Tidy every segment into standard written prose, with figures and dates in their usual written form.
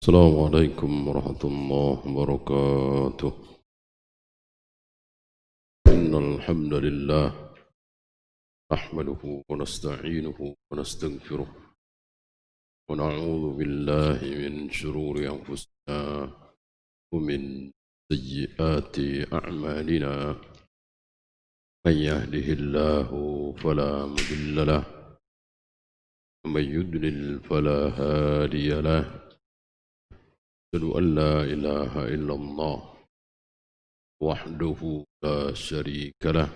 السلام عليكم ورحمة الله وبركاته. إن الحمد لله نحمده ونستعينه ونستغفره ونعوذ بالله من شرور أنفسنا ومن سيئات أعمالنا. من يهده الله فلا مضل له ومن يضلل فلا هادي له. أشهد أن لا إله إلا الله وحده لا شريك له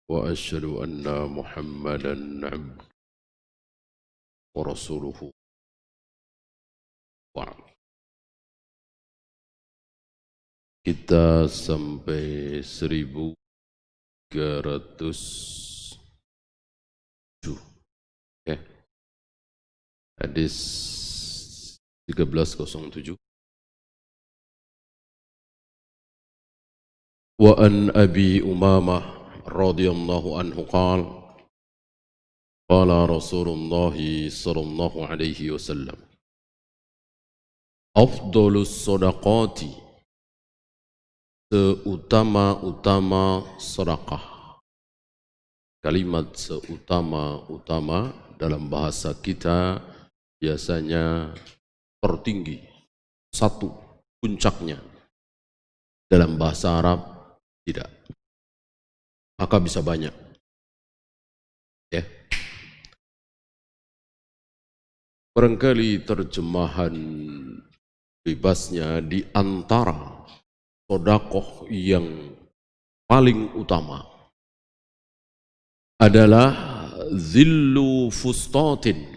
وأشهد أن محمدا عبده ورسوله. Kita sampai 1307, okay. Hadis 1307. Wa an Abi Umamah radhiyallahu anhu qala qala Rasulullah sallallahu alaihi wasallam afdhalus shadaqati, seutama-utama sedekah. Kalimat seutama-utama dalam bahasa kita biasanya tertinggi, satu, puncaknya. Dalam bahasa Arab tidak, maka bisa banyak, ya. Barangkali terjemahan bebasnya di antara sedekah yang paling utama adalah zillu fustatin.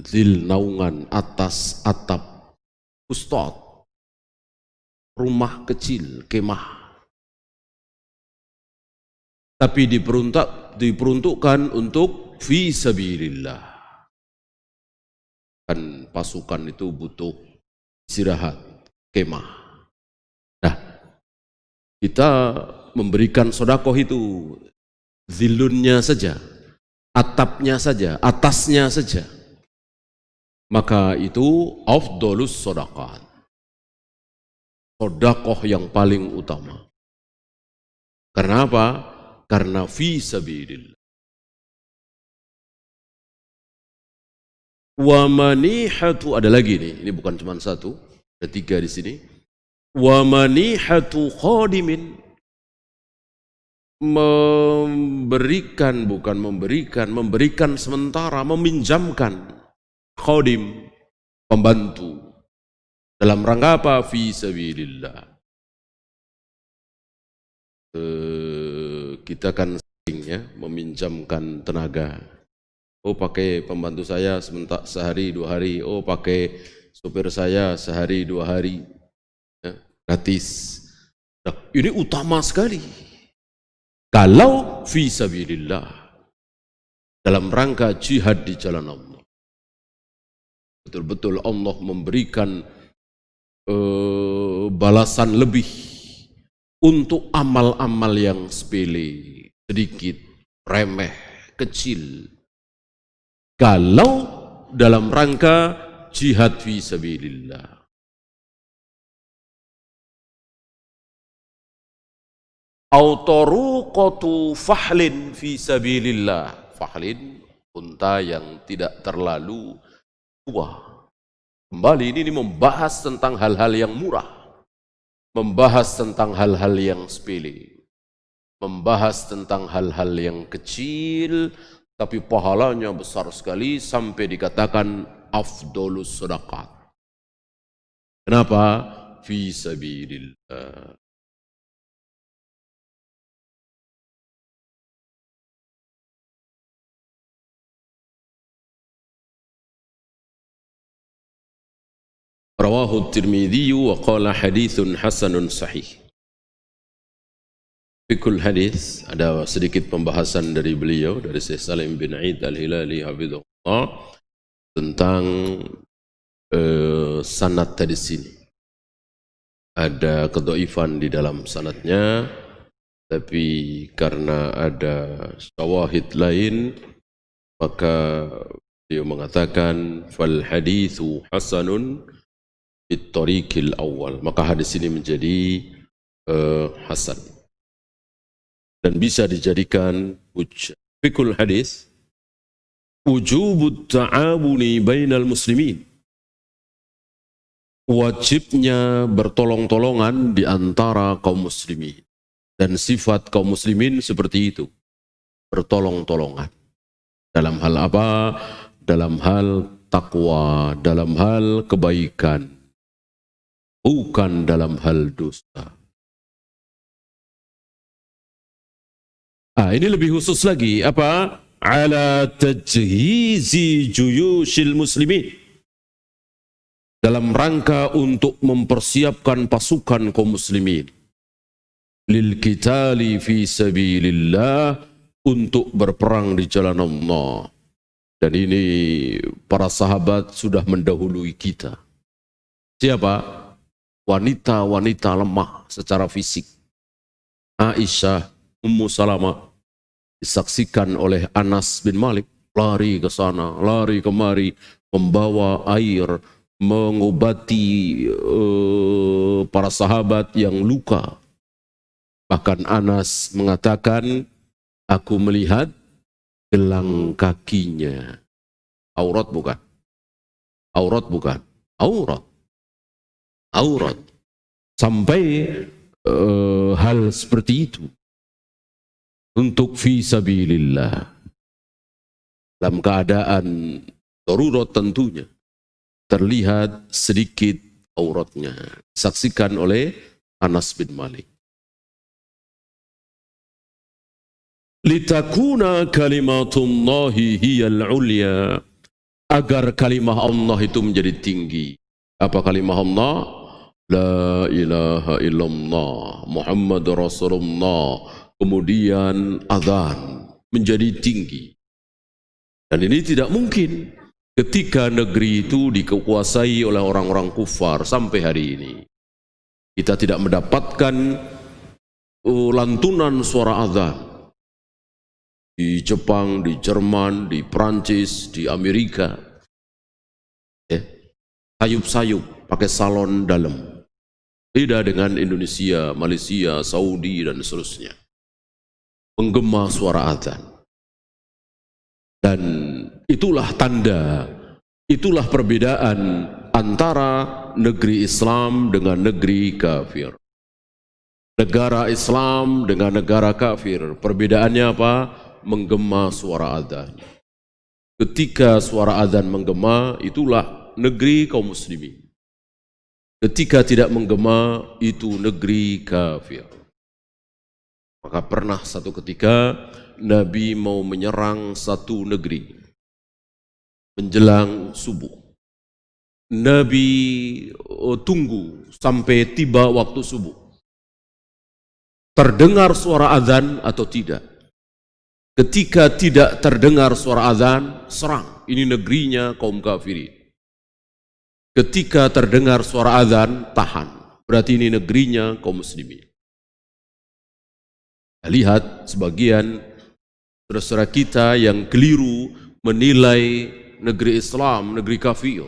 Zil naungan atas atap, fustat rumah kecil, kemah, tapi diperuntukkan untuk fi sabilillah. Kan pasukan itu butuh istirahat, kemah. Nah, kita memberikan sedekah itu zilunnya saja, atapnya saja, atasnya saja, maka itu afdhalus shadaqat, sedekah yang paling utama. Karena apa? Karena fi sabilillah. Wa manihatu, ada lagi nih, ini bukan cuma satu, ada tiga di sini. Wa manihatu khadimin, memberikan sementara, meminjamkan, khadim, pembantu, dalam rangka apa? Fi sabilillah. Kita kan sering, ya, meminjamkan tenaga. Oh, pakai pembantu saya sebentar, sehari 2 hari. Oh, pakai sopir saya sehari 2 hari, ya, gratis. Nah, ini utama sekali. Kalau fi sabilillah, dalam rangka jihad di jalan Allah, betul-betul Allah memberikan balasan lebih untuk amal-amal yang sepele, sedikit, remeh, kecil. Kalau dalam rangka jihad fi sabilillah. Autoruqatu fahlin fi sabilillah. Fahlin, unta yang tidak terlalu tua. Kembali ini membahas tentang hal-hal yang murah, membahas tentang hal-hal yang sepele, membahas tentang hal-hal yang kecil, tapi pahalanya besar sekali sampai dikatakan afdhalus shadaqat. Kenapa? Fi sabilillah. Rawahu Tirmidzi wa qala haditsun hasanun sahih. Fikul hadis, ada sedikit pembahasan dari beliau, dari Syekh Salim bin Aid Al-Hilali hafizahullah, tentang sanad hadis ini. Ada kedhaifan di dalam sanadnya, tapi karena ada syawahid lain, maka Dia mengatakan fal hadithu hasanun bittariqil awal. Maka hadis ini menjadi hasan dan bisa dijadikan hujjah. Fikul hadis wujubut ta'awuni bainal muslimin. Wajibnya bertolong-tolongan di antara kaum muslimin. Dan sifat kaum muslimin seperti itu. Bertolong-tolongan. Dalam hal apa? Dalam hal takwa, dalam hal kebaikan. Bukan dalam hal dosa. Ini lebih khusus lagi. Apa? Ala tajhizi juyushil muslimin. Dalam rangka untuk mempersiapkan pasukan kaum muslimin. Lil qitali fi sabilillah, untuk berperang di jalan Allah. Dan ini para sahabat sudah mendahului kita. Siapa? Wanita-wanita lemah secara fisik. Aisyah, Ummu Salamah, disaksikan oleh Anas bin Malik, lari ke sana, lari kemari, membawa air, mengobati para sahabat yang luka. Bahkan Anas mengatakan, aku melihat gelang kakinya. Aurat bukan? Aurat bukan? Aurat. Aurat. Sampai hal seperti itu. Untuk fi sabilillah. Dalam keadaan darurat tentunya. Terlihat sedikit auratnya. Disaksikan oleh Anas bin Malik. Litakuna kalimatullahi hiyal ulya. Agar kalimah Allah itu menjadi tinggi. Apa kalimah Allah? La ilaha illallah Muhammad Rasulullah. Kemudian azan menjadi tinggi. Dan ini tidak mungkin ketika negeri itu dikuasai oleh orang-orang kufar sampai hari ini. Kita tidak mendapatkan lantunan suara azan. Di Jepang, di Jerman, di Prancis, di Amerika. Sayup-sayup pakai salon dalam. Beda dengan Indonesia, Malaysia, Saudi, dan seterusnya. Menggema suara azan. Dan itulah tanda, itulah perbedaan antara negeri Islam dengan negeri kafir. Negara Islam dengan negara kafir. Perbedaannya apa? Menggema suara azan. Ketika suara azan menggema, itulah negeri kaum muslimin. Ketika tidak menggema, itu negeri kafir. Maka pernah satu ketika Nabi mau menyerang satu negeri menjelang subuh. Nabi tunggu sampai tiba waktu subuh. Terdengar suara azan atau tidak? Ketika tidak terdengar suara azan, serang. Ini negerinya kaum kafirin. Ketika terdengar suara azan, tahan. Berarti ini negerinya kaum muslimin. Lihat sebagian saudara-saudara kita yang keliru menilai negeri Islam, negeri kafir.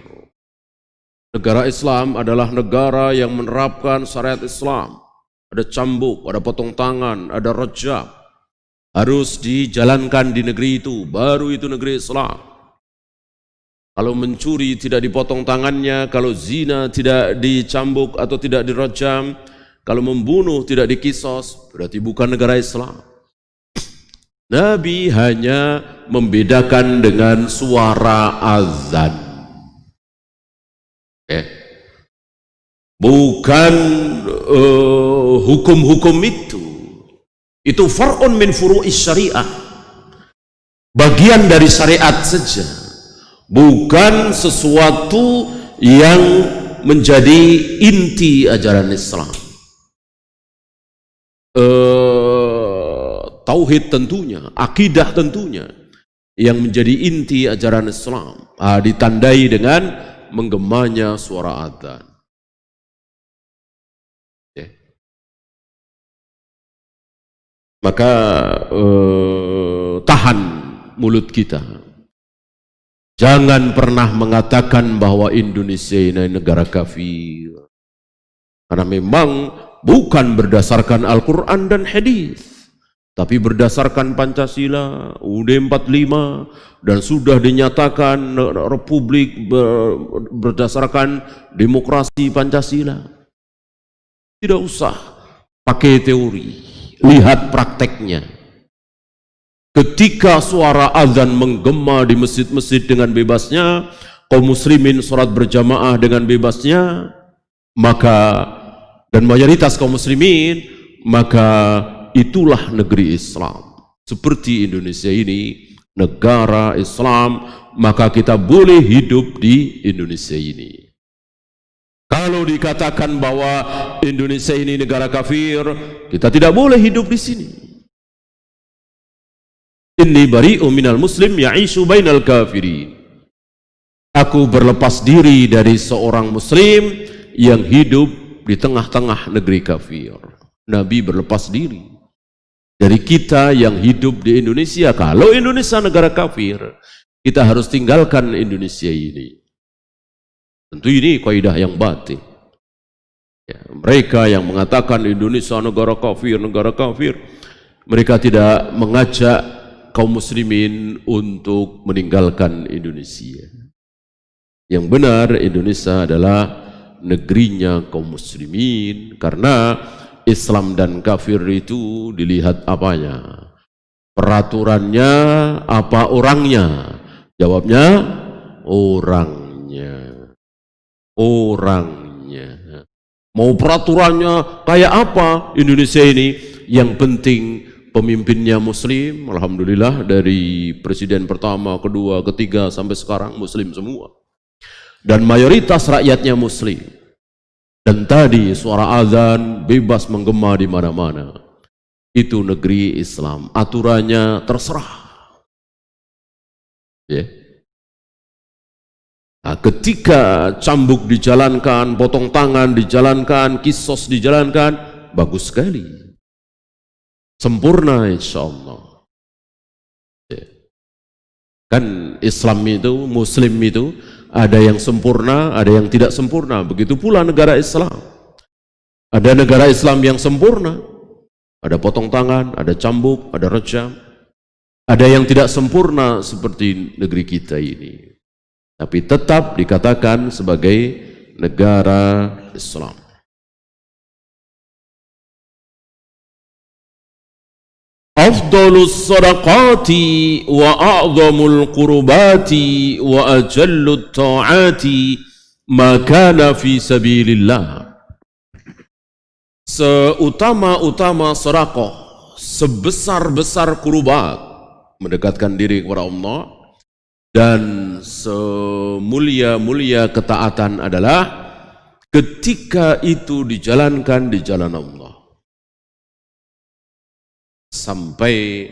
Negara Islam adalah negara yang menerapkan syariat Islam. Ada cambuk, ada potong tangan, ada rajab. Harus dijalankan di negeri itu, baru itu negeri Islam. Kalau mencuri tidak dipotong tangannya, kalau zina tidak dicambuk atau tidak dirajam, kalau membunuh tidak dikisos, berarti bukan negara Islam. Nabi hanya membedakan dengan suara azan. Bukan hukum-hukum itu. Itu far'un min furu'is syariah. Bagian dari syariat saja. Bukan sesuatu yang menjadi inti ajaran Islam. Tauhid tentunya, akidah tentunya yang menjadi inti ajaran Islam, ditandai dengan menggemanya suara adzan. Maka tahan mulut kita Jangan pernah mengatakan bahwa Indonesia ini negara kafir. Karena memang bukan berdasarkan Al-Quran dan hadis, tapi berdasarkan Pancasila, UUD 45, dan sudah dinyatakan republik berdasarkan demokrasi Pancasila. Tidak usah pakai teori, lihat prakteknya. Ketika suara azan menggema di masjid-masjid dengan bebasnya, kaum muslimin sholat berjamaah dengan bebasnya, maka dan mayoritas kaum muslimin, maka itulah negeri Islam. Seperti Indonesia ini negara Islam, maka kita boleh hidup di Indonesia ini. Kalau dikatakan bahwa Indonesia ini negara kafir, kita tidak boleh hidup di sini. Inni bari'u minal muslim ya'ishu bainal kafirin. Aku berlepas diri dari seorang muslim yang hidup di tengah-tengah negeri kafir. Nabi berlepas diri dari kita yang hidup di Indonesia. Kalau Indonesia negara kafir, kita harus tinggalkan Indonesia ini. Tentu ini kaidah yang batin. Ya, mereka yang mengatakan Indonesia negara kafir, mereka tidak mengajak kaum muslimin untuk meninggalkan Indonesia. Yang benar, Indonesia adalah negerinya kaum muslimin, karena Islam dan kafir itu dilihat apanya? Peraturannya apa orangnya? Jawabnya orangnya. Orangnya. Mau peraturannya kayak apa Indonesia ini? Yang penting pemimpinnya muslim. Alhamdulillah, dari presiden pertama, kedua, ketiga sampai sekarang muslim semua. Dan mayoritas rakyatnya muslim. Dan tadi suara azan bebas menggema di mana-mana. Itu negeri Islam. Aturannya terserah. Ya. Nah, ketika cambuk dijalankan, potong tangan dijalankan, kisos dijalankan, bagus sekali. Sempurna insya Allah. Ya. Kan Islam itu, Muslim itu, ada yang sempurna, ada yang tidak sempurna. Begitu pula negara Islam. Ada negara Islam yang sempurna. Ada potong tangan, ada cambuk, ada rejam. Ada yang tidak sempurna seperti negeri kita ini. Tapi tetap dikatakan sebagai negara Islam. Afdalus sadaqati wa a'zamul qurbati wa ajallut ta'ati ma kana fi sabilillah. Seutama-utama sedekah, sebesar-besar kurbat, mendekatkan diri kepada Allah, dan semulia-mulia ketaatan adalah ketika itu dijalankan di jalan Allah. Sampai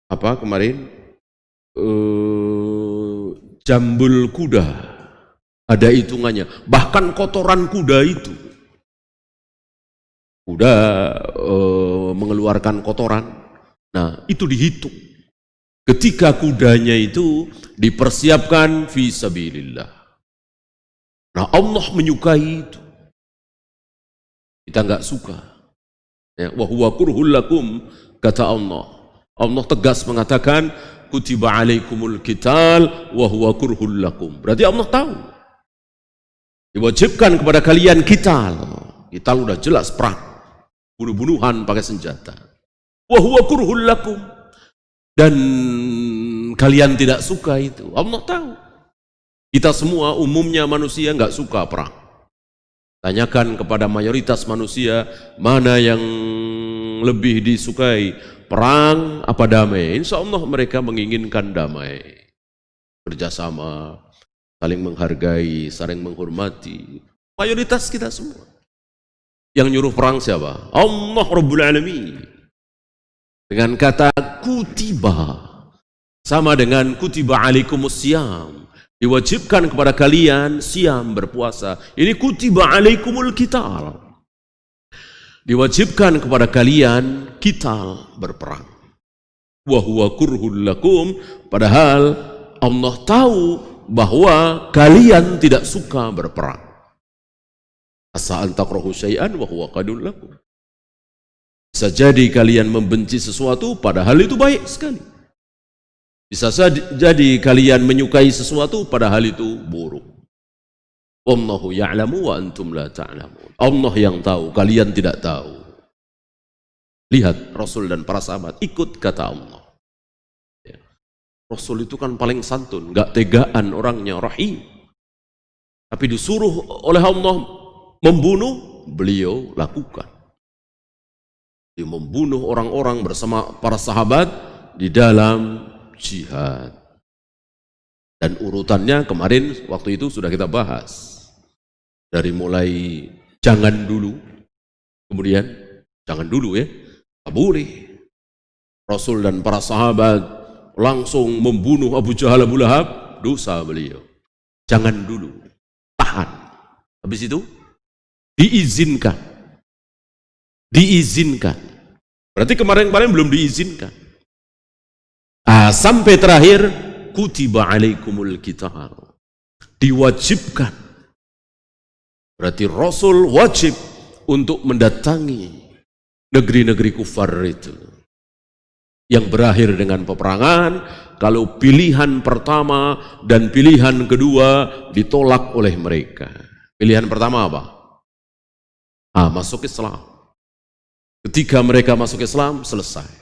apa kemarin, jambul kuda ada hitungannya, bahkan kotoran kuda itu, kuda mengeluarkan kotoran, nah itu dihitung ketika kudanya itu dipersiapkan fi sabilillah. Nah Allah menyukai itu, kita nggak suka. Ya, wa huwa kurhul lakum, kata Allah. Allah tegas mengatakan kutiba alaikumul qital wa huwa kurhul lakum. Berarti Allah tahu. Diwajibkan kepada kalian qital. Qital udah jelas perang, bunuh-bunuhan pakai senjata. Wa huwa kurhul lakum. Dan kalian tidak suka itu. Allah tahu. Kita semua umumnya manusia nggak suka perang. Tanyakan kepada mayoritas manusia, mana yang lebih disukai, perang apa damai? Insya Allah mereka menginginkan damai, kerjasama, saling menghargai, saling menghormati. Mayoritas kita semua. Yang nyuruh perang siapa? Allah Rabbul Alamin. Dengan kata kutiba, sama dengan kutiba alaikumus siyam, diwajibkan kepada kalian siam, berpuasa. Ini kutiba alaikumul qital, diwajibkan kepada kalian qital, berperang. Wa huwa kurhul lakum, padahal Allah tahu bahwa kalian tidak suka berperang. Asa an takrahu syai'an wa huwa qadul lakum. Bisa jadi kalian membenci sesuatu padahal itu baik sekali. Bisa jadi kalian menyukai sesuatu padahal itu buruk. Wallahu ya'lamu wa antum la ta'lamun. Allah yang tahu, kalian tidak tahu. Lihat Rasul dan para sahabat ikut kata Allah. Ya. Rasul itu kan paling santun, enggak tegaan orangnya, rahim. Tapi disuruh oleh Allah membunuh, beliau lakukan. Dia membunuh orang-orang bersama para sahabat di dalam jihad. Dan urutannya kemarin waktu itu sudah kita bahas. Dari mulai jangan dulu, kemudian jangan dulu ya, tak boleh. Rasul dan para sahabat langsung membunuh Abu Jahal, Abu Lahab, dosa beliau. Jangan dulu, tahan. Habis itu diizinkan. Diizinkan. Berarti kemarin-kemarin belum diizinkan. Sampai terakhir kutiba alaikumul qital. Diwajibkan. Berarti Rasul wajib untuk mendatangi negeri-negeri kufar itu. Yang berakhir dengan peperangan, kalau pilihan pertama dan pilihan kedua ditolak oleh mereka. Pilihan pertama apa? Masuk Islam. Ketika mereka masuk Islam, selesai.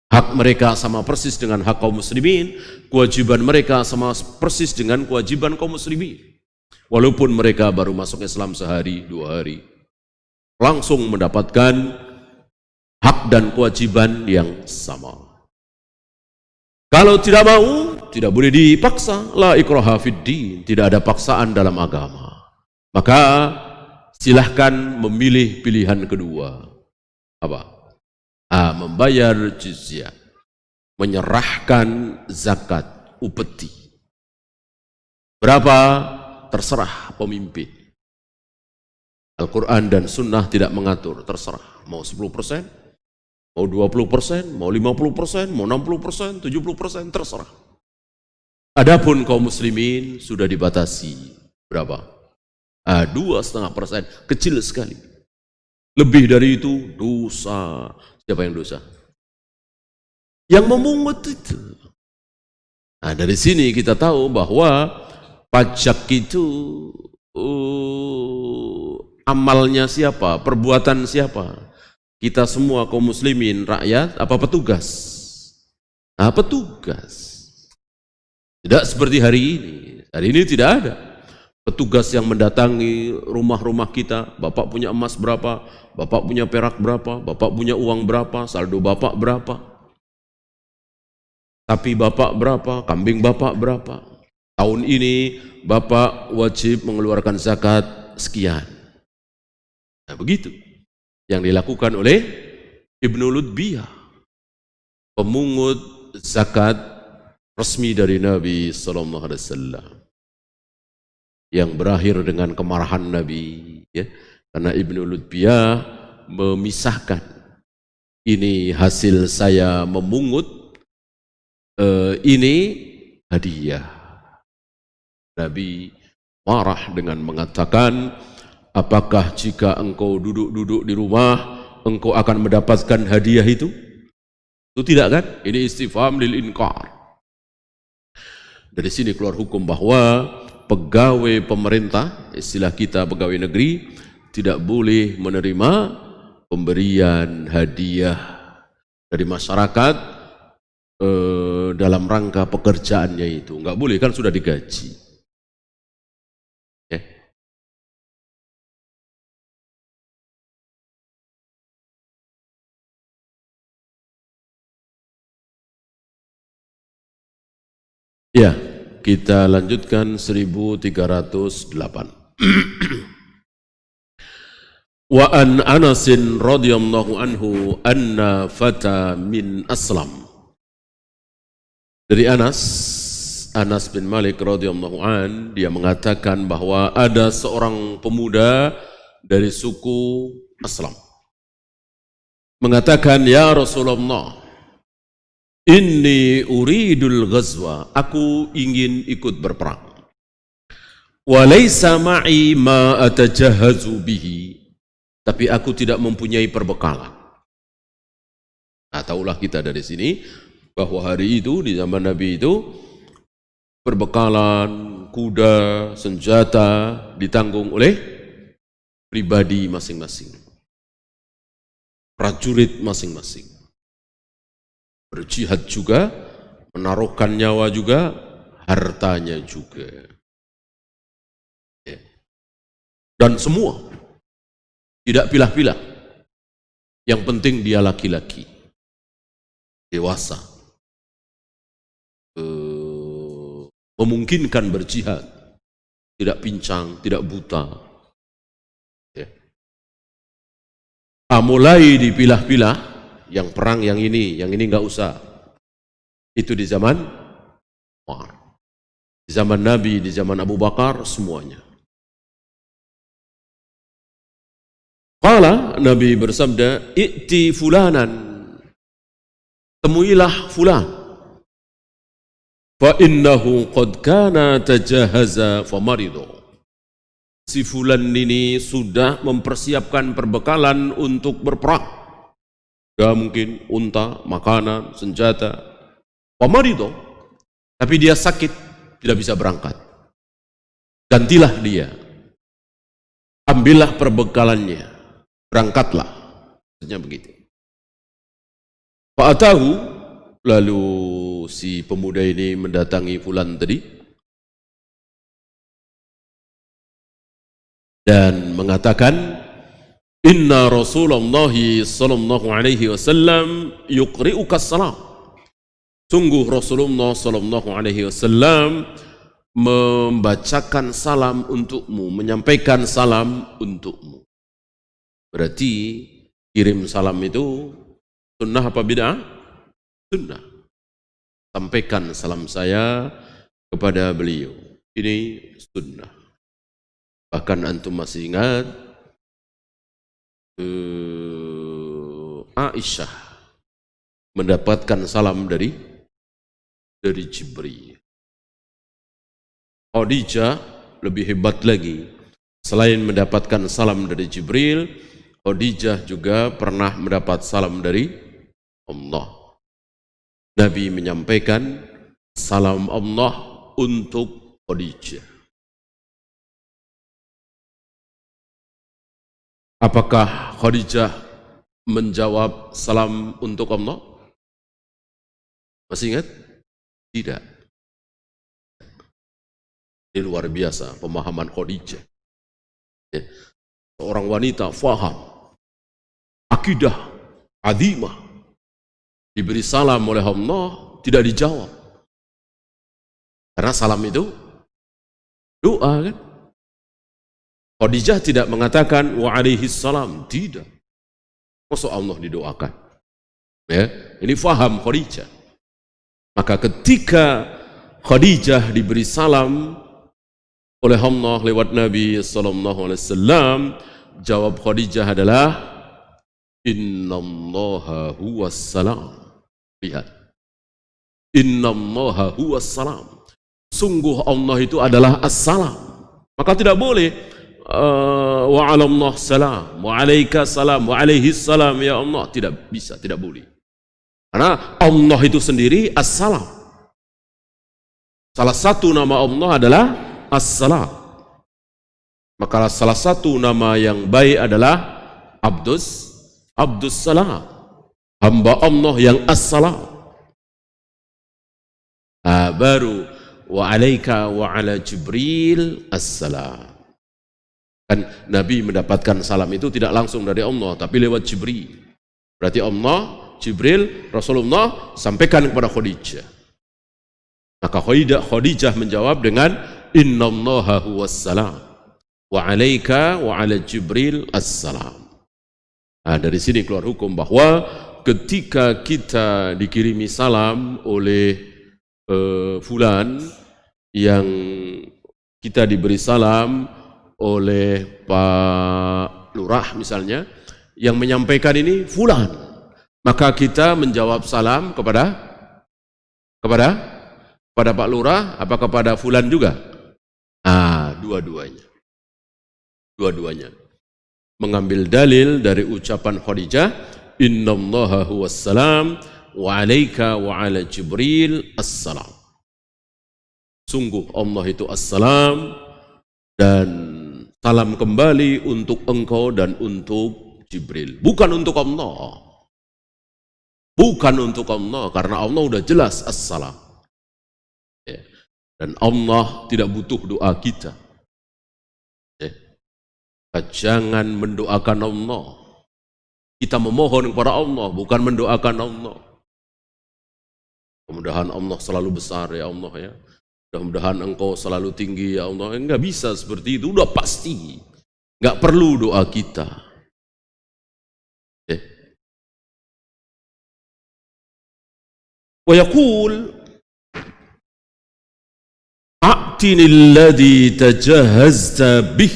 Hak mereka sama persis dengan hak kaum muslimin, kewajiban mereka sama persis dengan kewajiban kaum muslimin. Walaupun mereka baru masuk Islam sehari, 2 hari, langsung mendapatkan hak dan kewajiban yang sama. Kalau tidak mau, tidak boleh dipaksa. La ikraha fid din, tidak ada paksaan dalam agama. Maka silahkan memilih pilihan kedua. Apa? Membayar jizyah, menyerahkan zakat, upeti. Berapa? Terserah pemimpin. Al-Quran dan Sunnah tidak mengatur, terserah. Mau 10%, mau 20%, mau 50%, mau 60%, 70%, terserah. Adapun kaum muslimin sudah dibatasi. Berapa? 2,5%, kecil sekali. Lebih dari itu dosa. Siapa yang dosa? Yang memungut itu. Dari sini kita tahu bahwa pajak itu amalnya siapa? Perbuatan siapa? Kita semua kaum muslimin, rakyat, apa petugas? Petugas. Tidak seperti hari ini. Hari ini tidak ada petugas yang mendatangi rumah-rumah kita. Bapak punya emas berapa? Bapak punya perak berapa? Bapak punya uang berapa? Saldo bapak berapa? Sapi bapak berapa? Kambing bapak berapa? Tahun ini bapak wajib mengeluarkan zakat sekian. Begitu yang dilakukan oleh Ibnu Lutbiyah, pemungut zakat resmi dari Nabi sallallahu alaihi wasallam, yang berakhir dengan kemarahan Nabi, ya. Karena Ibnu Lutbiyah memisahkan, ini hasil saya memungut, ini hadiah. Nabi marah dengan mengatakan, apakah jika engkau duduk-duduk di rumah, engkau akan mendapatkan hadiah itu? Itu tidak kan? Ini istifham lil inkar. Dari sini keluar hukum bahwa pegawai pemerintah, istilah kita pegawai negeri, tidak boleh menerima pemberian hadiah dari masyarakat dalam rangka pekerjaannya itu. Enggak boleh, kan sudah digaji. Ya, kita lanjutkan 1308. Wa an Anasin radhiyallahu anhu anna fata min Aslam. Dari Anas bin Malik radhiyallahu an, dia mengatakan bahwa ada seorang pemuda dari suku Aslam mengatakan, ya Rasulullah, Inni uridul ghazwa, aku ingin ikut berperang. Wa laisa ma'i ma atajahazu bihi, tapi aku tidak mempunyai perbekalan. Nah, tahulah kita dari sini bahwa hari itu di zaman Nabi itu perbekalan kuda, senjata ditanggung oleh pribadi masing-masing, prajurit masing-masing. Berjihad juga, menaruhkan nyawa juga, hartanya juga. Dan semua, tidak pilah-pilah. Yang penting dia laki-laki, dewasa, memungkinkan berjihad, tidak pincang, tidak buta. Mulai dipilah-pilah, yang perang yang ini nggak usah. Itu di zaman Umar, di zaman Nabi, di zaman Abu Bakar, semuanya. Qala, Nabi bersabda, "I'ti fulanan," temuilah fulan. Fa innahu qad kana tajahaza famaridu. Si fulan ini sudah mempersiapkan perbekalan untuk berperang. Ya mungkin unta, makanan, senjata. Famaridu, tapi dia sakit, tidak bisa berangkat. Gantilah dia. Ambillah perbekalannya. Berangkatlah. Maksudnya begitu. Fa'atahu, lalu si pemuda ini mendatangi fulan tadi dan mengatakan, "Inna Rasulullah sallallahu alaihi wasallam yuqri'uka salam." Sungguh Rasulullah sallallahu alaihi wasallam membacakan salam untukmu, menyampaikan salam untukmu. Berarti kirim salam itu sunnah apa bid'ah? Sunnah. Sampaikan salam saya kepada beliau. Ini sunnah. Bahkan antum masih ingat Aisyah mendapatkan salam dari Jibril. Khadijah lebih hebat lagi. Selain mendapatkan salam dari Jibril, Khadijah juga pernah mendapat salam dari Allah. Nabi menyampaikan salam Allah untuk Khadijah. Apakah Khadijah menjawab salam untuk Allah? Masih ingat? Tidak. Ini luar biasa pemahaman Khadijah. Seorang wanita faham akidah azimah, diberi salam oleh Allah, tidak dijawab. Karena salam itu doa kan? Khadijah tidak mengatakan wa alaihi salam, tidak. Masa Allah didoakan? Ya, ini faham Khadijah. Maka ketika Khadijah diberi salam oleh Allah lewat Nabi sallallahu alaihi wasallam, jawab Khadijah adalah innallaha huwas salam. Lihat. Innallaha huwas salam. Sungguh Allah itu adalah as-salam. Maka tidak boleh wa alamna salam, wa alaika salam, wa alaihi salam ya Allah. Tidak bisa, tidak boleh. Karena Allah itu sendiri as-salam. Salah satu nama Allah adalah as-salam. Maka salah satu nama yang baik adalah Abdus Salam. Hamba Allah yang as-salam. Baru wa alaika wa ala Jibril as-salam. Kan Nabi mendapatkan salam itu tidak langsung dari Allah, tapi lewat Jibril. Berarti Allah, Jibril, Rasulullah sampaikan kepada Khadijah. Maka Khadijah menjawab dengan innallaha huwas salam wa alaika wa ala Jibril as-salam. Nah, dari sini keluar hukum bahwa ketika kita dikirimi salam oleh fulan, yang kita diberi salam oleh Pak Lurah misalnya, yang menyampaikan ini fulan, maka kita menjawab salam kepada Kepada Pak Lurah, apa kepada Fulan juga? Dua-duanya. Dua-duanya. Mengambil dalil dari ucapan Khadijah, innallaha huwassalam wa alaika wa ala Jibril assalam. Sungguh Allah itu assalam dan salam kembali untuk engkau dan untuk Jibril. Bukan untuk Allah. Bukan untuk Allah, karena Allah udah jelas assalam. Ya. Dan Allah tidak butuh doa kita. Ya. Jangan mendoakan Allah. Kita memohon kepada Allah, bukan mendoakan Allah. Mudah-mudahan Allah selalu besar ya Allah ya. Mudah-mudahan engkau selalu tinggi ya Allah. Enggak bisa seperti itu, udah pasti. Enggak perlu doa kita. Wa yaqul a'tini alladhi tajahazta bih.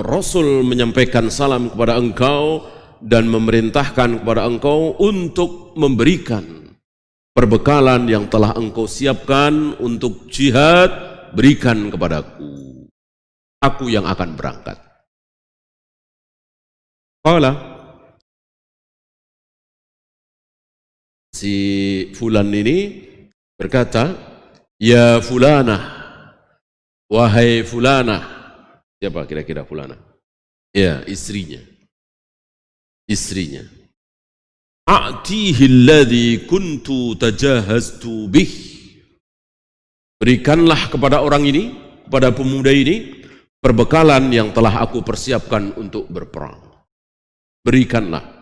Rasul menyampaikan salam kepada engkau dan memerintahkan kepada engkau untuk memberikan perbekalan yang telah engkau siapkan untuk jihad, berikan kepadaku. Aku yang akan berangkat. Qala, si Fulan ini berkata, ya Fulanah, wahai Fulanah. Siapa kira-kira Fulanah? Ya, istrinya. Istrinya. A'tihi alladhi kuntu tajahaztu bih. Berikanlah kepada orang ini, kepada pemuda ini, perbekalan yang telah aku persiapkan untuk berperang. Berikanlah.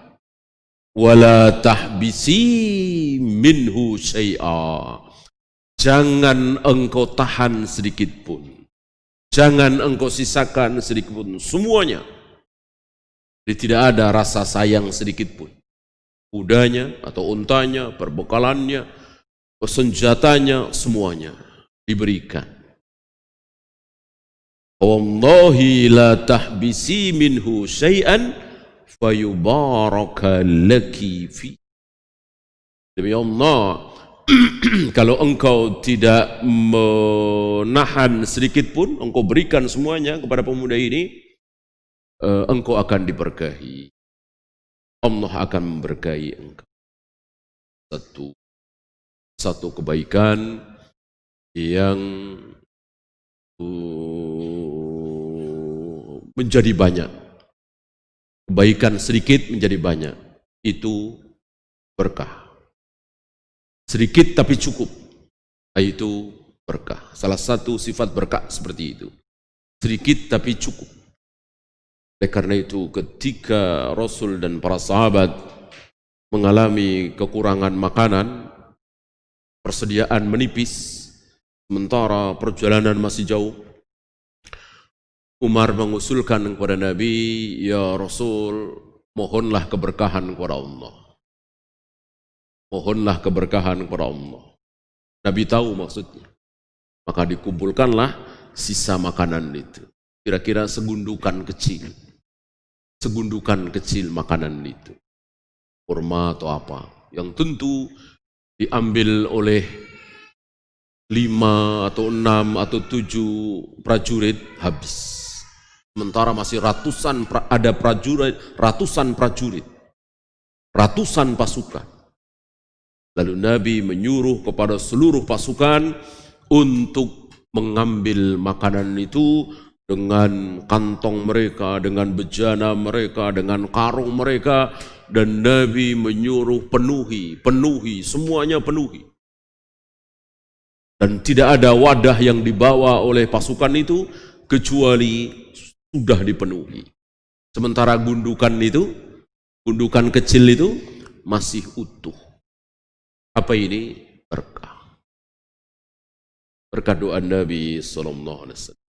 Wala tahbisi minhu syai'a. Jangan engkau tahan sedikit pun. Jangan engkau sisakan sedikit pun. Semuanya. Jadi tidak ada rasa sayang sedikit pun. Kudanya atau untanya, perbekalannya, senjatanya, semuanya diberikan. Wallahi la tahbisi minhu syai'an fayubaraka laki fi. Demi Allah, kalau engkau tidak menahan sedikit pun, engkau berikan semuanya kepada pemuda ini, engkau akan diberkahi. Allah akan memberkahi engkau. Satu kebaikan yang menjadi banyak. Kebaikan sedikit menjadi banyak. Itu berkah. Sedikit tapi cukup. Itu berkah. Salah satu sifat berkah seperti itu. Sedikit tapi cukup. Oleh karena itu ketika Rasul dan para sahabat mengalami kekurangan makanan, persediaan menipis, sementara perjalanan masih jauh, Umar mengusulkan kepada Nabi, ya Rasul, mohonlah keberkahan kepada Allah. Mohonlah keberkahan kepada Allah. Nabi tahu maksudnya. Maka dikumpulkanlah sisa makanan itu. Kira-kira segundukan kecil. Segundukan kecil makanan itu. Kurma atau apa. Yang tentu diambil oleh 5 atau 6 atau 7 prajurit habis. Sementara masih ratusan prajurit, ratusan pasukan. Lalu Nabi menyuruh kepada seluruh pasukan untuk mengambil makanan itu dengan kantong mereka, dengan bejana mereka, dengan karung mereka, dan Nabi menyuruh penuhi, semuanya penuhi. Dan tidak ada wadah yang dibawa oleh pasukan itu kecuali sudah dipenuhi. Sementara gundukan kecil itu masih utuh. Apa ini? Berkah. Berkah doa Nabi sallallahu alaihi wasallam.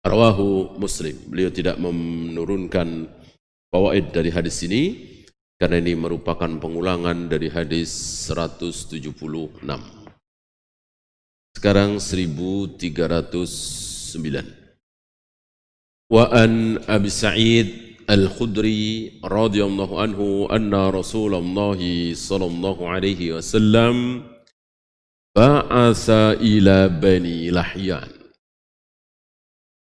Rawahu Muslim. Beliau tidak menurunkan fawaid dari hadis ini karena ini merupakan pengulangan dari hadis 176. Sekarang 1309. Wa an Abi Sa'id Al-Khudri radhiyallahu anhu anna Rasulullah sallallahu alaihi wasallam ba'atha ila Bani Lahyan.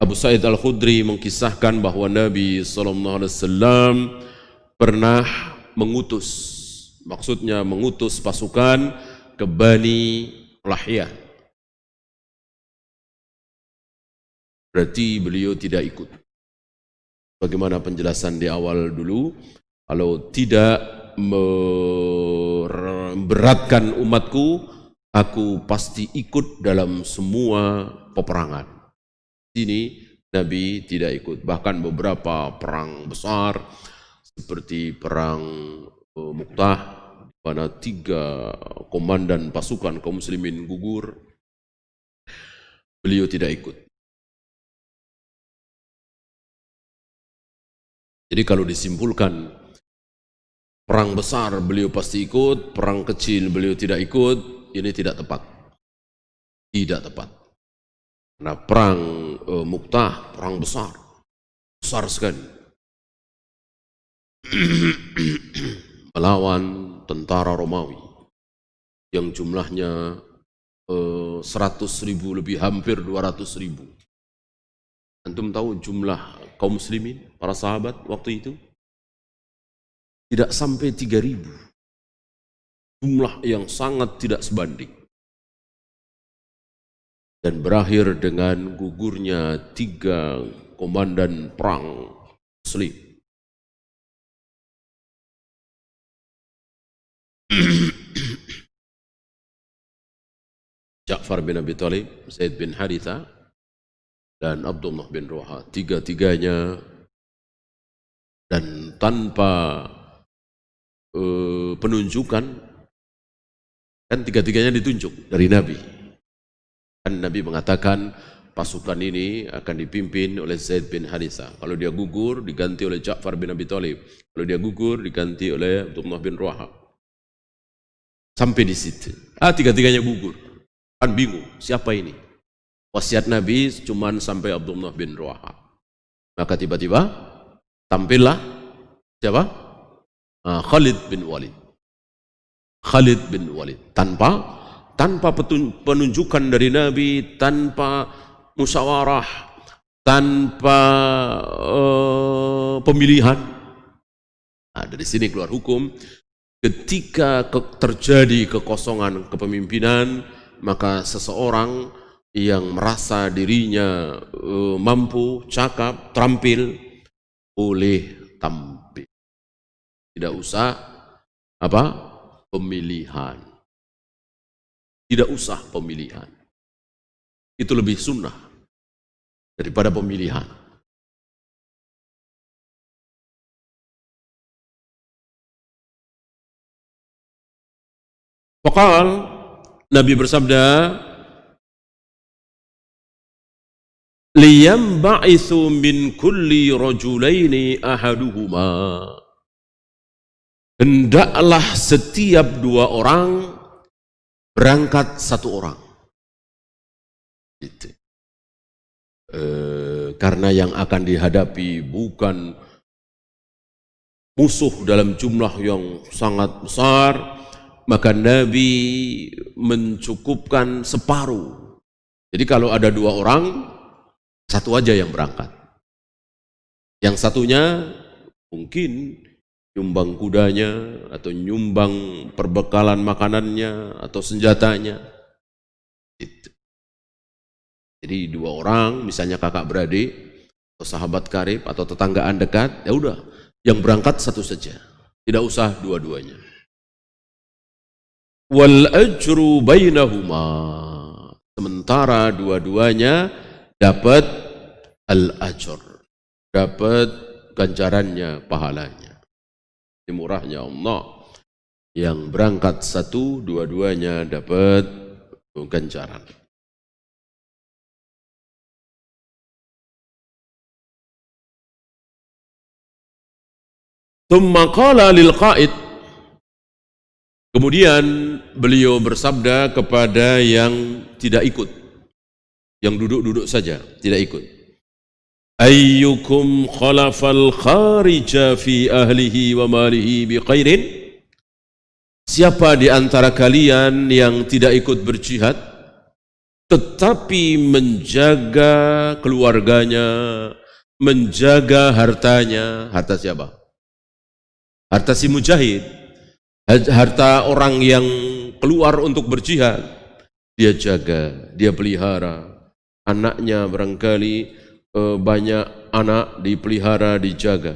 Abu Sa'id Al-Khudri mengkisahkan bahwa Nabi sallallahu alaihi wasallam pernah mengutus, maksudnya mengutus pasukan ke Bani Lahyan. Berarti beliau tidak ikut. Bagaimana penjelasan di awal dulu, kalau tidak memberatkan umatku, aku pasti ikut dalam semua peperangan. Sini Nabi tidak ikut, bahkan beberapa perang besar seperti perang Mu'tah, di mana 3 komandan pasukan kaum muslimin gugur, beliau tidak ikut. Jadi kalau disimpulkan, perang besar beliau pasti ikut, perang kecil beliau tidak ikut, ini tidak tepat. Tidak tepat. Karena perang Mu'tah, perang besar, besar sekali. Melawan tentara Romawi yang jumlahnya 100.000 lebih, hampir 200.000. Antum tahu jumlah kaum muslimin, para sahabat waktu itu? Tidak sampai 3.000. Jumlah yang sangat tidak sebanding. Dan berakhir dengan gugurnya 3 komandan perang muslim. Ja'far bin Abi Thalib, Zaid bin Haritha, dan Abdullah bin Rawaha, 3-tiganya, dan tanpa penunjukan, kan 3-tiganya ditunjuk dari Nabi. Kan Nabi mengatakan pasukan ini akan dipimpin oleh Zaid bin Haritha. Kalau dia gugur diganti oleh Ja'far bin Abi Thalib. Kalau dia gugur diganti oleh Abdullah bin Rawaha. Sampai di situ. 3-tiganya gugur. Kan bingung, siapa ini? Wasiat Nabi cuman sampai Abdullah bin Rawaha. Maka tiba-tiba tampillah siapa? Khalid bin Walid. Khalid bin Walid. Tanpa penunjukan dari Nabi, tanpa musyawarah, tanpa pemilihan. Dari sini keluar hukum. Ketika terjadi kekosongan kepemimpinan, maka seseorang yang merasa dirinya mampu, cakap, terampil, boleh tampil. Tidak usah pemilihan. Tidak usah pemilihan. Itu lebih sunnah daripada pemilihan. Faqal, Nabi bersabda, liyamba'ithu min kulli rajulaini ahaduhuma. Hendaklah setiap 2 orang berangkat 1 orang. Gitu. Karena yang akan dihadapi bukan musuh dalam jumlah yang sangat besar, maka Nabi mencukupkan separuh. Jadi kalau ada 2 orang, 1 aja yang berangkat. Yang satunya mungkin nyumbang kudanya, atau nyumbang perbekalan makanannya, atau senjatanya. Gitu. Jadi 2 orang, misalnya kakak beradik, atau sahabat karib, atau tetanggaan dekat, ya udah, yang berangkat 1 saja. Tidak usah dua-duanya. Wal ajru bainahuma. Sementara dua-duanya dapat al-ajr, dapat ganjarannya, pahalanya. Ini murahnya Allah. Yang berangkat 1, dua-duanya dapat ganjaran. Tsumma qala lil qa'id. Kemudian beliau bersabda kepada yang tidak ikut, yang duduk-duduk saja, tidak ikut. Ayyukum khalafal kharija fi ahlihi wa malihi bi khairin? Siapa di antara kalian yang tidak ikut berjihad tetapi menjaga keluarganya, menjaga hartanya? Harta siapa? Harta si mujahid, harta orang yang keluar untuk berjihad. Dia jaga, dia pelihara. Anaknya barangkali banyak anak dipelihara, dijaga.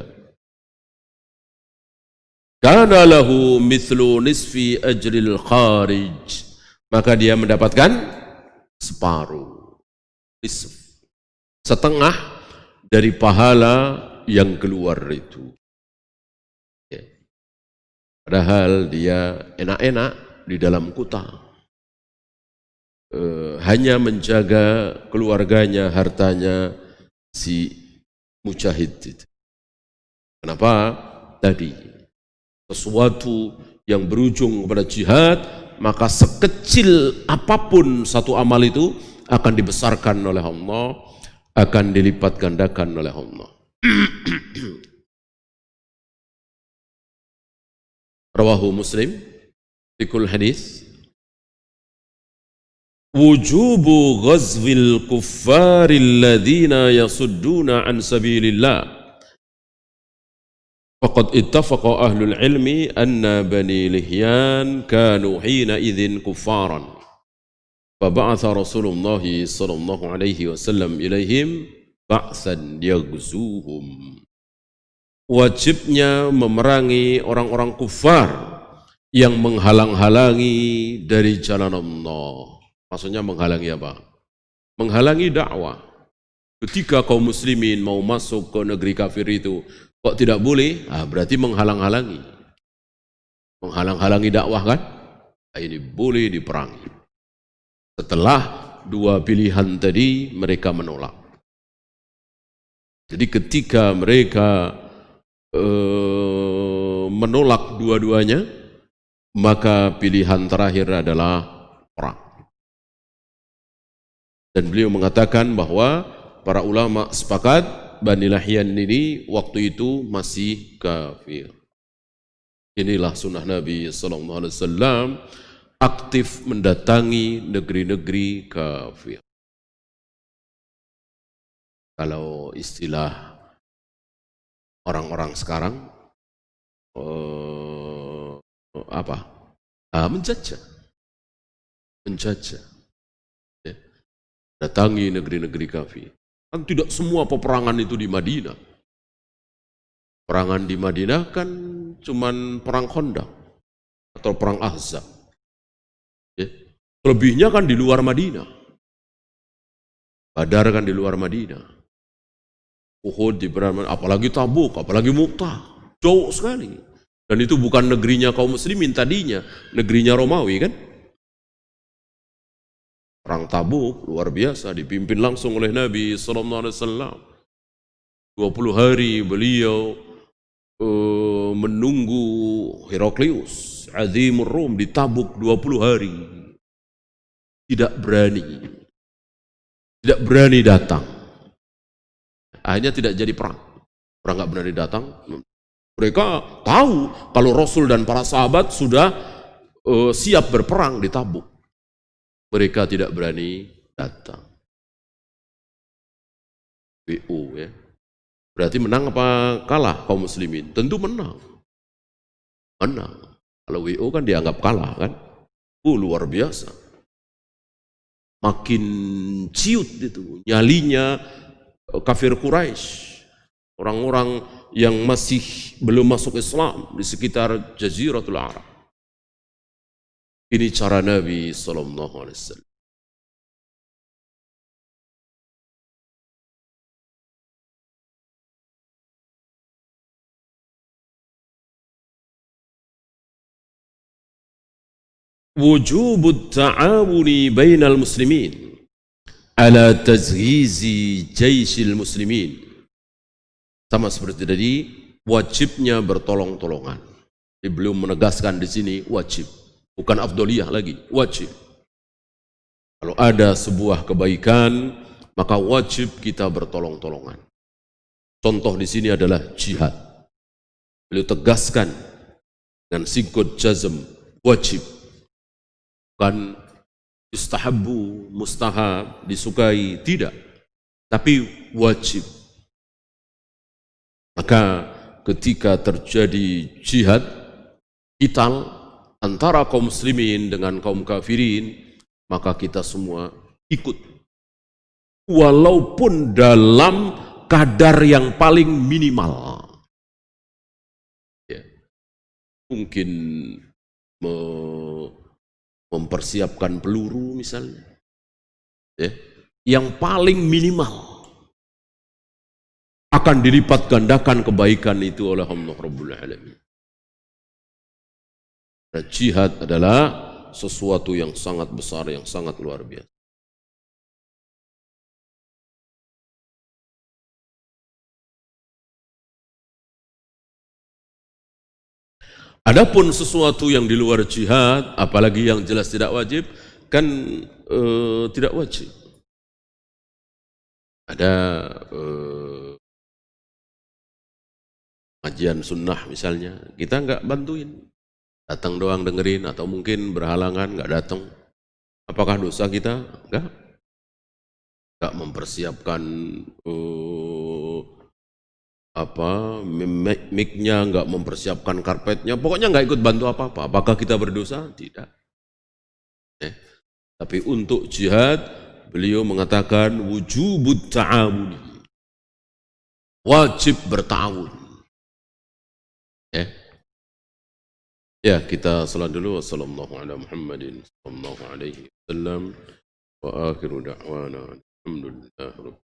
Kana lahu mithlu nisfi ajril kharij, maka dia mendapatkan separuh, setengah dari pahala yang keluar itu. Ya. Padahal dia enak-enak di dalam kota, hanya menjaga keluarganya, hartanya si mujahid itu. Kenapa? Tadi sesuatu yang berujung kepada jihad, maka sekecil apapun satu amal itu akan dibesarkan oleh Allah, akan dilipat gandakan oleh Allah. Rawahu Muslim, fikul hadis, wujubu ghazwil kuffaril ladzina yasudduna an sabilillah. Faqad ittafaqa ahlul ilmi anna bani Lihyan kanu hina idzin kuffaran. Faba'atha Rasulullah sallallahu alaihi wasallam ilaihim ba'san yaghzuhum. Wajibnya memerangi orang-orang kufar yang menghalang-halangi dari jalan Allah. Maksudnya menghalangi apa? Menghalangi dakwah. Ketika kaum muslimin mau masuk ke negeri kafir itu, kok tidak boleh? Berarti menghalang-halangi. Menghalang-halangi dakwah kan? Ini boleh diperangi. Setelah dua pilihan tadi mereka menolak. Jadi ketika mereka menolak dua-duanya, maka pilihan terakhir adalah perang. Dan beliau mengatakan bahwa para ulama sepakat Bani Lihyan ini waktu itu masih kafir. Inilah sunnah Nabi SAW, aktif mendatangi negeri-negeri kafir. Kalau istilah orang-orang sekarang, menjajah. Menjajah. Ya. Datangi negeri-negeri kafir. Kan tidak semua peperangan itu di Madinah. Perangan di Madinah kan cuman perang Khandaq atau perang Ahzab. Ya. Lebihnya kan di luar Madinah. Badar kan di luar Madinah. Uhud di Madinah, apalagi Tabuk, apalagi Mu'tah. Jauh sekali. Dan itu bukan negerinya kaum muslimin tadinya, negerinya Romawi kan. Perang Tabuk luar biasa, dipimpin langsung oleh Nabi SAW. 20 hari beliau menunggu Heraklius, Azimur Rum di Tabuk 20 hari. Tidak berani datang. Akhirnya tidak jadi perang. Perang nggak berani datang. Mereka tahu kalau Rasul dan para sahabat sudah siap berperang di Tabuk. Mereka tidak berani datang. WO ya. Berarti menang apa kalah kaum muslimin? Tentu menang. Menang. Kalau WO kan dianggap kalah kan? Luar biasa. Makin ciut itu nyalinya kafir Quraisy. Orang-orang yang masih belum masuk Islam di sekitar Jaziratul Arab. Ini cara Nabi SAW. Wujubut ta'awuni bainal muslimin ala tazhizi jaisil muslimin. Sama seperti tadi, wajibnya bertolong-tolongan. Belum menegaskan di sini wajib. Bukan afdoliyah lagi, wajib. Kalau ada sebuah kebaikan, maka wajib kita bertolong-tolongan. Contoh di sini adalah jihad. Beliau tegaskan dengan singkut jazm, wajib, bukan istahabbu, mustahab, disukai, tidak, tapi wajib. Maka ketika terjadi jihad, kital antara kaum muslimin dengan kaum kafirin, maka kita semua ikut. Walaupun dalam kadar yang paling minimal. Ya. Mungkin mempersiapkan peluru misalnya. Ya. Yang paling minimal akan dilipat gandakan kebaikan itu oleh Allah Rabbul Alamin. Jihad adalah sesuatu yang sangat besar, yang sangat luar biasa. Adapun sesuatu yang di luar jihad, apalagi yang jelas tidak wajib, kan tidak wajib. Ada kajian sunnah misalnya, kita nggak bantuin, datang doang dengerin, atau mungkin berhalangan nggak datang. Apakah dosa kita? Nggak mempersiapkan mic-nya, nggak mempersiapkan karpetnya, pokoknya nggak ikut bantu apa-apa. Apakah kita berdosa? Tidak. Tapi untuk jihad, beliau mengatakan wujubut ta'awun, wajib berta'awun. Ya, kita salat dulu. Wassalamualaikum warahmatullahi wabarakatuh. Wa akhiru da'wana alhamdulillah.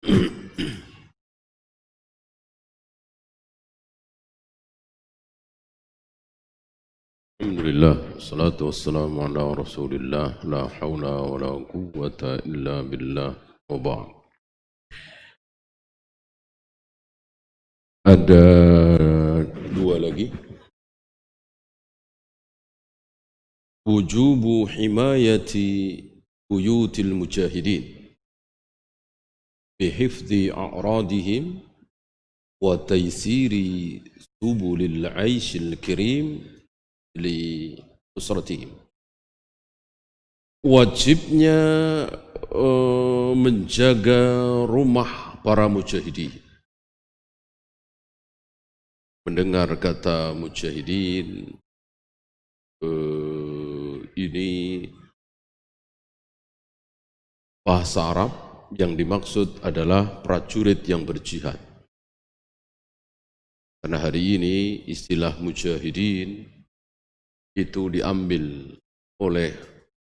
Alhamdulillah, salatu wassalamu ala rasulillah, la hawla wa la quwwata illa billah, wa ba'd. Ada dua lagi. Wujubu himayati buyutil mujahidin bihifdhi a'radihim wa taysiri subulil aishil kirim li usratihim. Wajibnya menjaga rumah para mujahidin. Mendengar kata mujahidin ini bahasa Arab, yang dimaksud adalah prajurit yang berjihad. Karena hari ini istilah mujahidin itu diambil oleh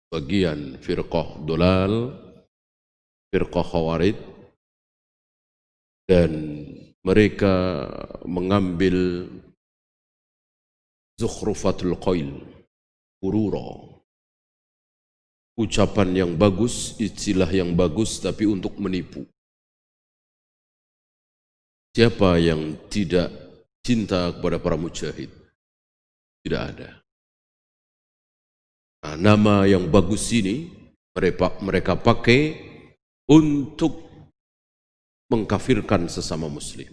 bagian firqah dolal, firqah khawarij, dan mereka mengambil zukhrufatul qail, urura, ucapan yang bagus, istilah yang bagus, tapi untuk menipu. Siapa yang tidak cinta kepada para mujahid? Tidak ada. Nah, nama yang bagus ini mereka pakai untuk mengkafirkan sesama muslim,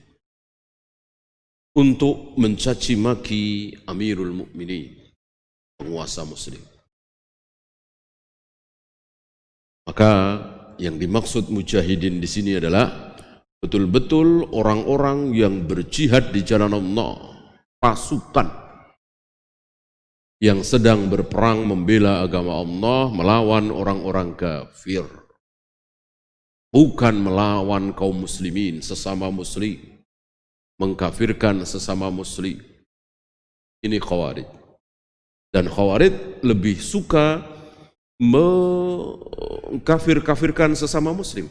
untuk mencaci maki Amirul Mukminin, penguasa muslim. Maka yang dimaksud mujahidin di sini adalah betul-betul orang-orang yang berjihad di jalan Allah, pasukan yang sedang berperang membela agama Allah melawan orang-orang kafir, bukan melawan kaum muslimin, sesama muslim, mengkafirkan sesama muslim. Ini khawarij. Dan khawarij lebih suka mengkafir-kafirkan sesama muslim,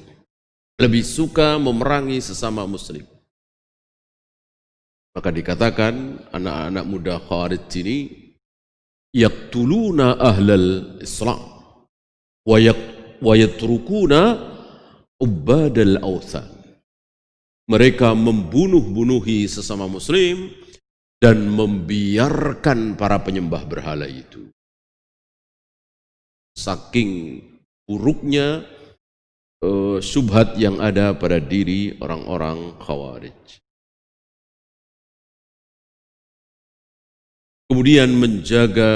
lebih suka memerangi sesama muslim. Maka dikatakan anak-anak muda khawarij ini yaqtuluna ahlal islam wa yatrukuna ubadal awthan. Mereka membunuh-bunuhi sesama muslim dan membiarkan para penyembah berhala itu. Saking buruknya syubhat yang ada pada diri orang-orang khawarij. Kemudian menjaga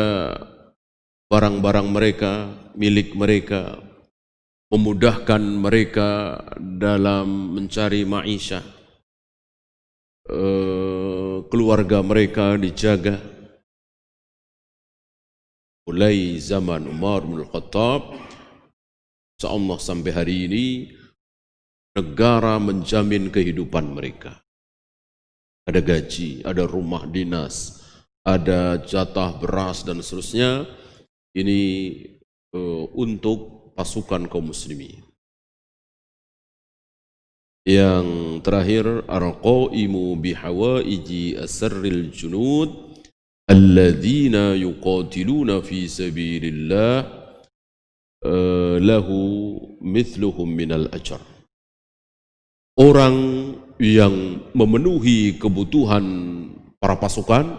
barang-barang mereka, milik mereka, memudahkan mereka dalam mencari ma'isyah. Keluarga mereka dijaga. Mulai zaman Umar bin Khattab, seolah sampai hari ini, negara menjamin kehidupan mereka. Ada gaji, ada rumah dinas, ada jatah beras dan seterusnya. Ini untuk pasukan kaum muslimin. Yang terakhir, al-qaimu bihawaiji asril junud alladzina yuqatiluna fi sabilillah lahu mithluhum minal ajr. Orang yang memenuhi kebutuhan para pasukan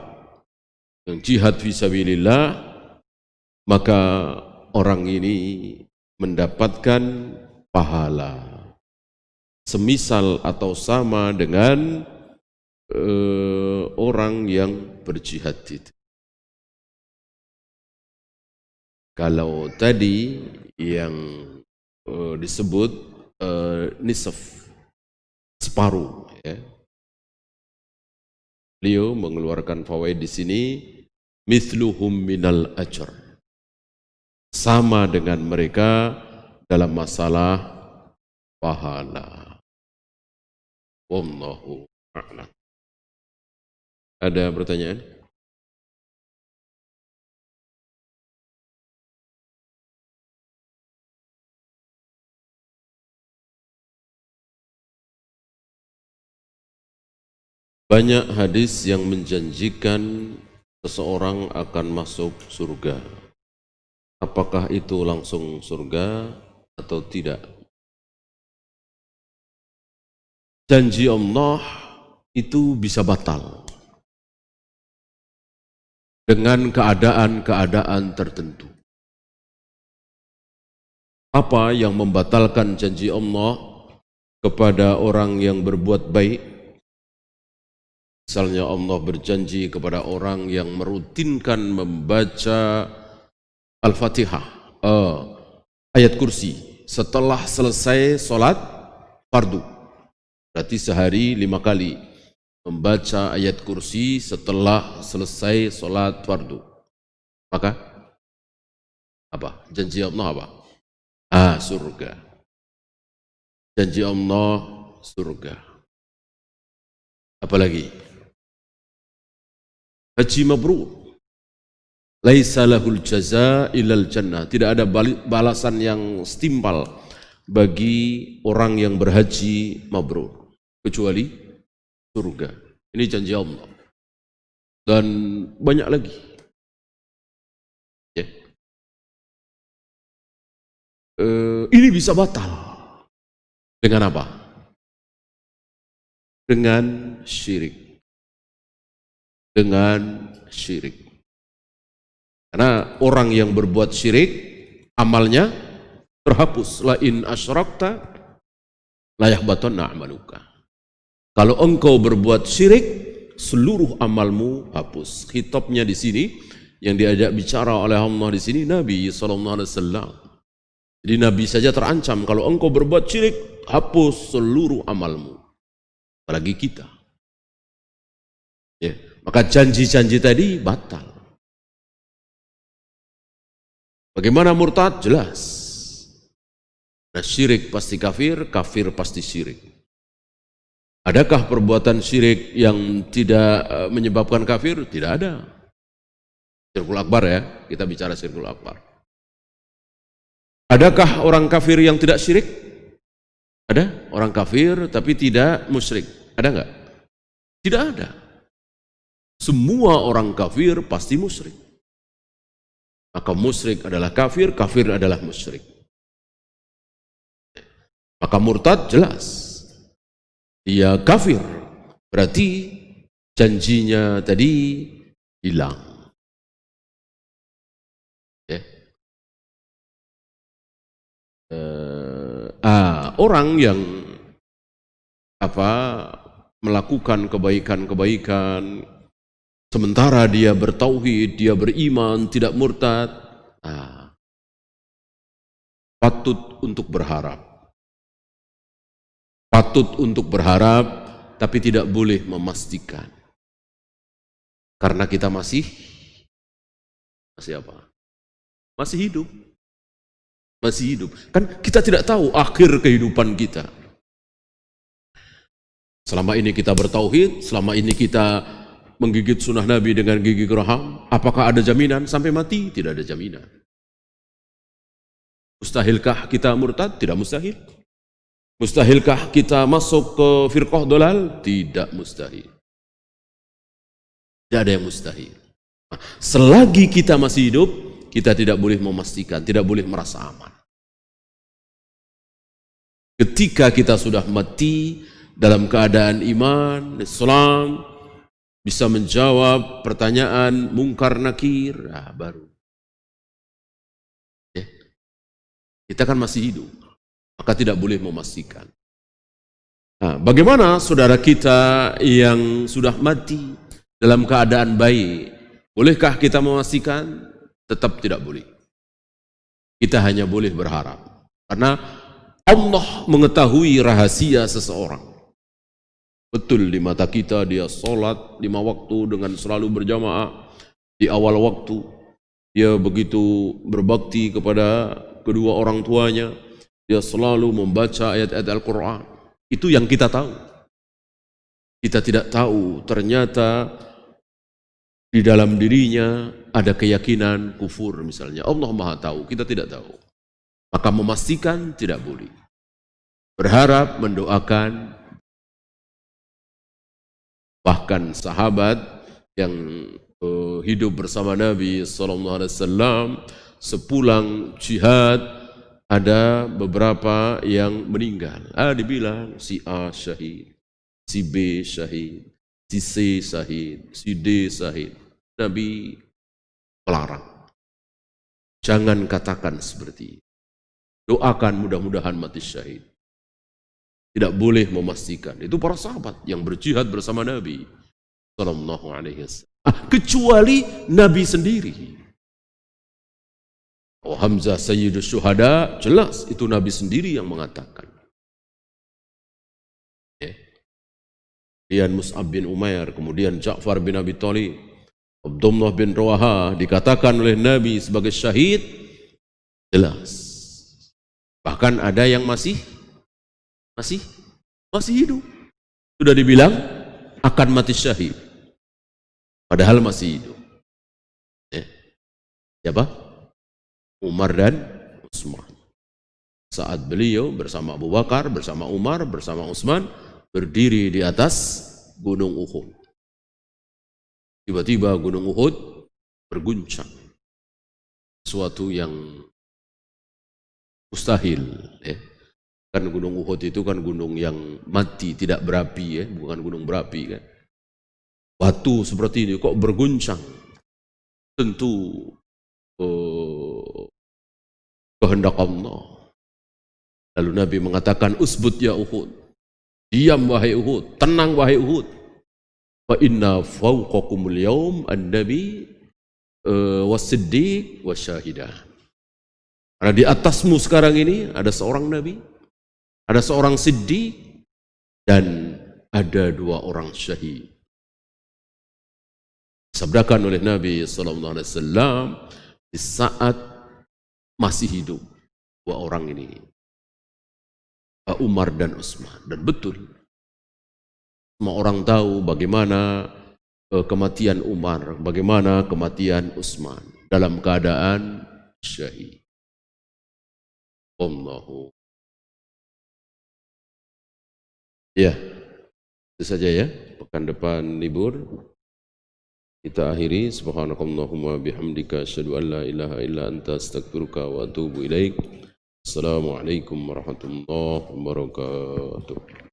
yang jihad fi sabilillah, maka orang ini mendapatkan pahala semisal atau sama dengan orang yang berjihad itu. Kalau tadi yang disebut nisf, separuh, ya. Beliau mengeluarkan fawaid di sini, mithluhum minal ajr, sama dengan mereka dalam masalah pahala. Wallahu a'lam. Ada pertanyaan? Banyak hadis yang menjanjikan seseorang akan masuk surga. Apakah itu langsung surga atau tidak? Janji Allah itu bisa batal dengan keadaan-keadaan tertentu. Apa yang membatalkan janji Allah kepada orang yang berbuat baik? Misalnya Allah berjanji kepada orang yang merutinkan membaca Al-Fatihah, ayat kursi setelah selesai sholat fardu. Berarti sehari 5 kali membaca ayat kursi setelah selesai sholat fardu. Maka apa? Janji Allah apa? Surga. Janji Allah surga. Apalagi? Haji mabrur. Laisa lahul jaza illal jannah. Tidak ada balasan yang setimpal bagi orang yang berhaji mabrur kecuali surga. Ini janji Allah. Dan banyak lagi. Ya. Ini bisa batal. Dengan apa? Dengan syirik. Dengan syirik. Karena orang yang berbuat syirik, amalnya terhapus. La in asyrakta la yahbatanna amaluka. Kalau engkau berbuat syirik, seluruh amalmu hapus. Khitabnya di sini yang diajak bicara oleh Allah di sini Nabi SAW. Jadi Nabi saja terancam kalau engkau berbuat syirik, hapus seluruh amalmu. Apalagi kita. Ya, maka janji-janji tadi batal. Bagaimana murtad? Jelas. Nah, syirik pasti kafir, kafir pasti syirik. Adakah perbuatan syirik yang tidak menyebabkan kafir? Tidak ada. Syirkul akbar ya, kita bicara syirkul akbar. Adakah orang kafir yang tidak syirik? Ada orang kafir tapi tidak musyrik. Ada enggak? Tidak ada. Semua orang kafir pasti musyrik. Maka musyrik adalah kafir, kafir adalah musyrik. Maka murtad jelas. Dia kafir. Berarti janjinya tadi hilang. Ya. Orang yang melakukan kebaikan-kebaikan sementara dia bertauhid, dia beriman, tidak murtad, patut untuk berharap. Patut untuk berharap, tapi tidak boleh memastikan. Karena kita masih apa? Masih hidup. Masih hidup. Kan kita tidak tahu akhir kehidupan kita. Selama ini kita bertauhid, selama ini kita menggigit sunnah Nabi dengan gigi geraham, apakah ada jaminan sampai mati? Tidak ada jaminan. Mustahilkah kita murtad? Tidak mustahil. Mustahilkah kita masuk ke firqah dolal? Tidak mustahil. Tidak ada yang mustahil. Selagi kita masih hidup, kita tidak boleh memastikan, tidak boleh merasa aman. Ketika kita sudah mati dalam keadaan iman, Islam, bisa menjawab pertanyaan mungkar nakir, baru. Ya. Kita kan masih hidup, maka tidak boleh memastikan. Nah, bagaimana saudara kita yang sudah mati dalam keadaan baik? Bolehkah kita memastikan? Tetap tidak boleh. Kita hanya boleh berharap. Karena Allah mengetahui rahasia seseorang. Betul di mata kita dia sholat 5 waktu dengan selalu berjamaah. Di awal waktu dia begitu berbakti kepada kedua orang tuanya. Dia selalu membaca ayat-ayat Al-Quran. Itu yang kita tahu. Kita tidak tahu ternyata di dalam dirinya ada keyakinan kufur misalnya. Allah Maha tahu, kita tidak tahu. Maka memastikan tidak boleh. Berharap, mendoakan Bahkan sahabat yang hidup bersama Nabi SAW sepulang jihad ada beberapa yang meninggal. Dibilang si A syahid, si B syahid, si C syahid, si D syahid. Nabi melarang. Jangan katakan seperti itu. Doakan mudah-mudahan mati syahid. Tidak boleh memastikan. Itu para sahabat yang berjihad bersama Nabi sallallahu alaihi wasallam. Kecuali Nabi sendiri. Oh, Hamzah Sayyidus Syuhada, jelas itu Nabi sendiri yang mengatakan. Kemudian Mus'ab bin Umair, kemudian Ja'far bin Abi Thalib, Abdullah bin Rawaha dikatakan oleh Nabi sebagai syahid, jelas. Bahkan ada yang masih hidup. Sudah dibilang akan mati syahid. Padahal masih hidup. Siapa? Umar dan Utsman. Saat beliau bersama Abu Bakar, bersama Umar, bersama Utsman berdiri di atas Gunung Uhud. Tiba-tiba Gunung Uhud berguncang. Suatu yang mustahil. Kan Gunung Uhud itu kan gunung yang mati, tidak berapi, bukan gunung berapi kan. Batu seperti ini kok berguncang. Tentu kehendak Allah. Lalu Nabi mengatakan, usbut ya Uhud. Diam wahai Uhud, tenang wahai Uhud. Fa inna fawqakumul yawm an-nabi was-siddiq wasyahidah. Karena di atasmu sekarang ini ada seorang nabi, ada seorang siddiq, dan ada 2 orang syahid. Disabdakan oleh Nabi SAW di saat masih hidup 2 orang ini, Umar dan Utsman. Dan betul, semua orang tahu bagaimana kematian Umar, bagaimana kematian Utsman dalam keadaan syahid. Allahu. Ya, itu saja ya. Pekan depan libur. Kita akhiri. Subhanakallahumma bihamdika asyhadu an la ilaha illa anta astaghfiruka wa atubu ilaik. Assalamualaikum warahmatullahi wabarakatuh.